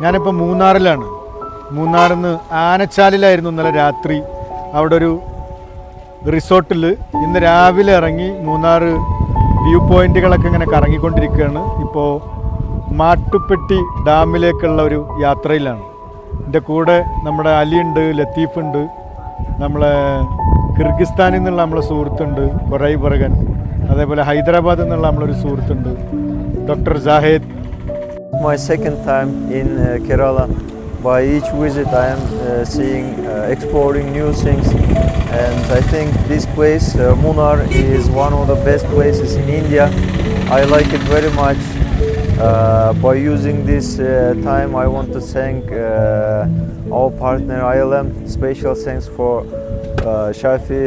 ഞാനിപ്പോൾ മൂന്നാറിലാണ്. മൂന്നാറിൽ നിന്ന് ആനച്ചാലിലായിരുന്നു ഇന്നലെ രാത്രി. അവിടെ ഒരു റിസോർട്ടിൽ ഇന്ന് രാവിലെ ഇറങ്ങി മൂന്നാർ വ്യൂ പോയിന്റുകളൊക്കെ ഇങ്ങനെ കറങ്ങിക്കൊണ്ടിരിക്കുകയാണ്. ഇപ്പോൾ മാട്ടുപ്പെട്ടി ഡാമിലേക്കുള്ള ഒരു യാത്രയിലാണ്. എൻ്റെ കൂടെ നമ്മുടെ അലിയുണ്ട്, ലത്തീഫുണ്ട്, നമ്മളെ കിർഗിസ്ഥാനിൽ നിന്നുള്ള നമ്മളെ സുഹൃത്തുണ്ട് കൊറൈ ബർഗൻ, അതേപോലെ ഹൈദരാബാദിൽ നിന്നുള്ള നമ്മളൊരു സുഹൃത്തുണ്ട് doctor Jahid. My second time in Kerala. By each visit I am exploring new things, and I think this place, Munnar, is one of the best places in India. I like it very much. By using this time, I want to thank our partner ILM. Special thanks for Shafi,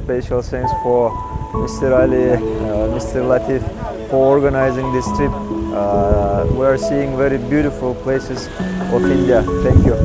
special thanks for Mr. Ali, Mr. Latif for organizing this trip. We are seeing very beautiful places of India. Thank you.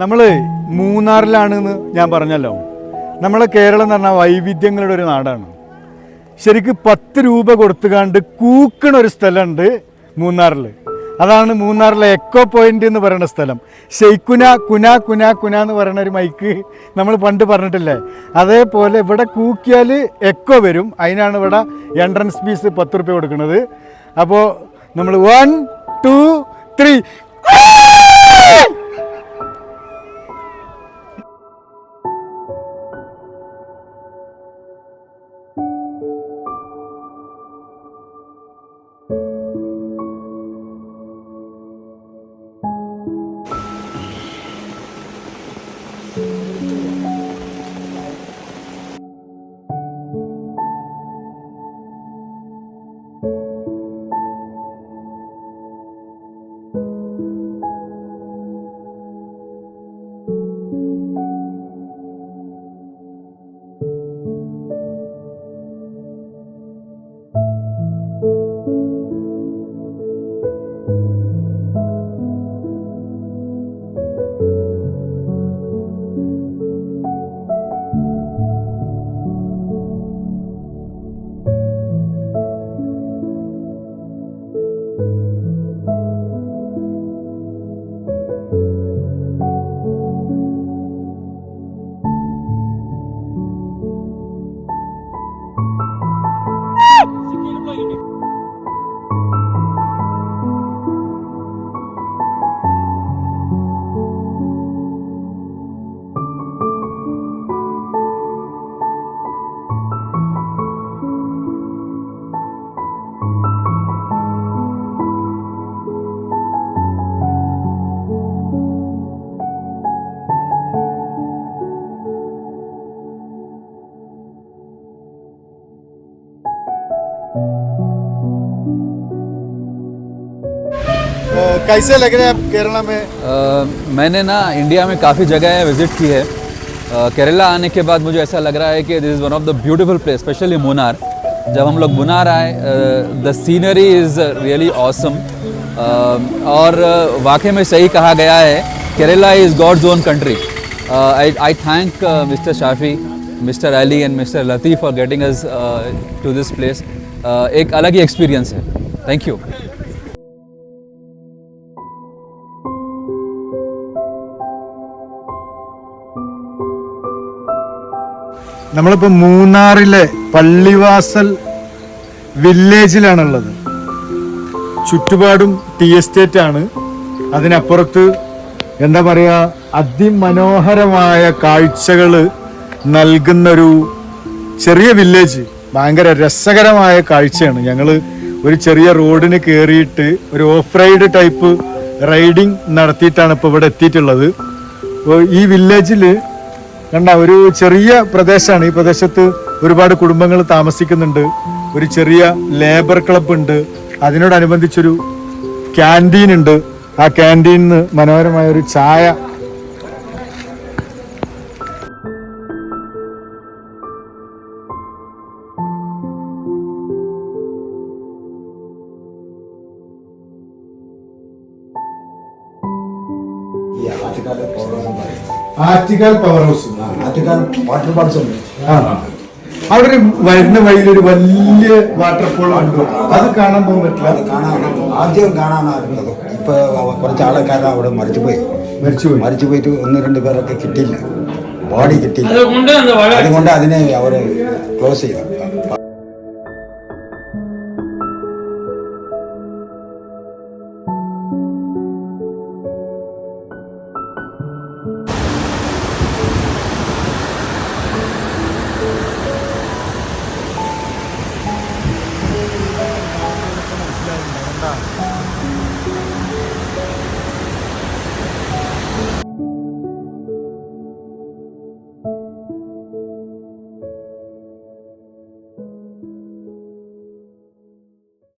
നമ്മൾ മൂന്നാറിലാണെന്ന് ഞാൻ പറഞ്ഞല്ലോ. നമ്മളെ കേരളം എന്ന് പറഞ്ഞാൽ വൈവിധ്യങ്ങളുടെ ഒരു നാടാണ്. ശരിക്കും 10 രൂപ കൊടുത്തുകാണ്ട് കൂക്കണ ഒരു സ്ഥലമുണ്ട് മൂന്നാറിൽ. അതാണ് മൂന്നാറിലെ എക്കോ പോയിന്റ് എന്ന് പറയുന്ന സ്ഥലം. ഷെയ്ക്കുന കുന കുന കുന എന്ന് പറയുന്ന ഒരു മൈക്ക് നമ്മൾ പണ്ട് പറഞ്ഞിട്ടില്ലേ, അതേപോലെ ഇവിടെ കൂക്കിയാൽ എക്കോ വരും. അതിനാണ് ഇവിടെ എൻട്രൻസ് ഫീസ് 10 രൂപ കൊടുക്കുന്നത്. അപ്പോൾ നമ്മൾ 1 2 3 कैसे लग रहे हैं आप केरला में? मैंने ना इंडिया में काफ़ी जगह विज़िट की है. केरला आने के बाद मुझे ऐसा लग रहा है कि this is one of the beautiful place, specially Munnar. जब हम लोग मुन्नार आए, the scenery is really awesome. और वाकई में सही कहा गया है, Kerala is God's own country. I thank mister Shafi, mister Ali and mister Latif for getting us to this place. एक अलग ही एक्सपीरियंस है. Thank you. നമ്മളിപ്പോൾ മൂന്നാറിലെ പള്ളിവാസൽ വില്ലേജിലാണുള്ളത്. ചുറ്റുപാടും ടീ എസ്റ്റേറ്റ് ആണ്. അതിനപ്പുറത്ത് എന്താ പറയുക, അതിമനോഹരമായ കാഴ്ചകൾ നൽകുന്നൊരു ചെറിയ വില്ലേജ്. ഭയങ്കര രസകരമായ കാഴ്ചയാണ്. ഞങ്ങൾ ഒരു ചെറിയ റോഡിന് കയറിയിട്ട് ഒരു ഓഫ് റൈഡ് ടൈപ്പ് റൈഡിങ് നടത്തിയിട്ടാണ് ഇപ്പോൾ ഇവിടെ എത്തിയിട്ടുള്ളത്. അപ്പോൾ ഈ വില്ലേജിൽ കണ്ട ഒരു ചെറിയ പ്രദേശമാണ്. ഈ പ്രദേശത്ത് ഒരുപാട് കുടുംബങ്ങൾ താമസിക്കുന്നുണ്ട്. ഒരു ചെറിയ ലേബർ ക്ലബ് ഉണ്ട്. അതിനോടനുബന്ധിച്ചൊരു ക്യാൻറ്റീൻ ഉണ്ട്. ആ ക്യാൻറ്റീനിൽ നിന്ന് മനോഹരമായ ഒരു ചായ. Attukal power house, Attukal water falls ഉണ്ട്. അവിടെ ഒരു വരുന്ന വഴിയിലൊരു വലിയ വാട്ടർഫോൾ ഉണ്ട്. അത് കാണാൻ പോകാൻ പറ്റില്ല. അത് ആദ്യം കാണാനായിരുന്നത്. ഇപ്പൊ കുറച്ച് ആൾക്കാർ അവിടെ മരിച്ചുപോയി. മരിച്ചു പോയിട്ട് 1-2 പേരൊക്കെ കിട്ടിയില്ല, ബോഡി കിട്ടിയില്ല. അതുകൊണ്ട് അതിനെ അവര് ക്ലോസ് ചെയ്തു.